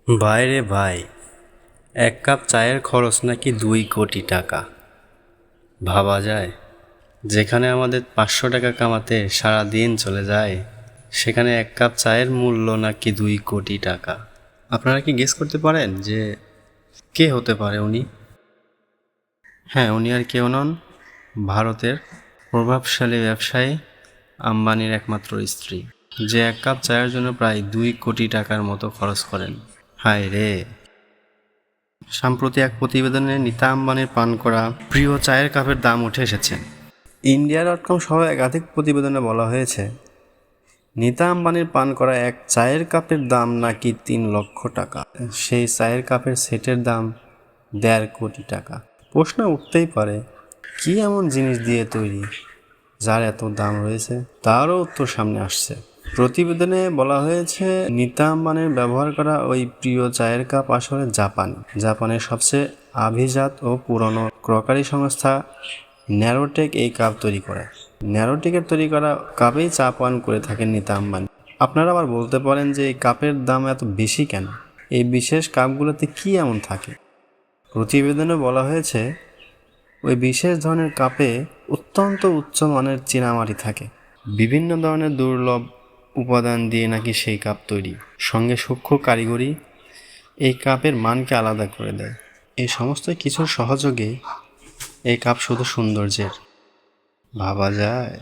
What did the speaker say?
ভাই রে ভাই, 1 কাপ চায়ের খরচ নাকি 2 কোটি টাকা। ভাবা যায়? যেখানে আমাদের 500 টাকা কামাতে সারা দিন চলে যায়, সেখানে 1 কাপ চায়ের মূল্য নাকি 2 কোটি টাকা। আপনারা কি গেস করতে পারেন যে কে হতে পারে উনি? হ্যাঁ, উনি আর কেউ নন, ভারতের প্রভাবশালী ব্যবসায়ী আম্বানির একমাত্র স্ত্রী, যে 1 কাপ চায়ের জন্য প্রায় 2 কোটি টাকার মতো খরচ করেন। হায় রে! সাম্প্রতি এক প্রতিবেদনে নীতা আম্বানির পান করা প্রিয় চায়ের কাপের দাম উঠে এসেছে। ইন্ডিয়া.com সহ একাধিক প্রতিবেদনে বলা হয়েছে, নীতা আম্বানির পান করা এক চায়ের কাপের দাম নাকি 3 লক্ষ টাকা। সেই চায়ের কাপের সেটের দাম 1.5 কোটি টাকা। প্রশ্ন উঠতেই পারে, কি এমন জিনিস দিয়ে তৈরি যার এত দাম রয়েছে? তারও উত্তর সামনে আসছে। প্রতিবেদনে বলা হয়েছে, নীতা আম্বানির ব্যবহার করা ওই প্রিয় চায়ের কাপ আসলে জাপানের সবচেয়ে আভিজাত ও পুরনো ক্রকারি সংস্থা ন্যারোটেক এই কাপ তৈরি করে। ন্যারোটেকের তৈরি করা কাপেই চা পান করে থাকেন নীতা আম্বানি। আপনারা আবার বলতে পারেন যে এই কাপের দাম এত বেশি কেন? এই বিশেষ কাপগুলোতে কি এমন থাকে? প্রতিবেদনে বলা হয়েছে, ওই বিশেষ ধরনের কাপে অত্যন্ত উচ্চ মানের চীনামাটি থাকে। বিভিন্ন ধরনের দুর্লভ উপাদান দিয়ে নাকি সেই কাপ তৈরি, সঙ্গে সূক্ষ্ম কারিগরি এই কাপের মানকে আলাদা করে দেয়। এই সমস্ত কিছুর সহযোগে এই কাপ শুধু সৌন্দর্যের। ভাবা যায়?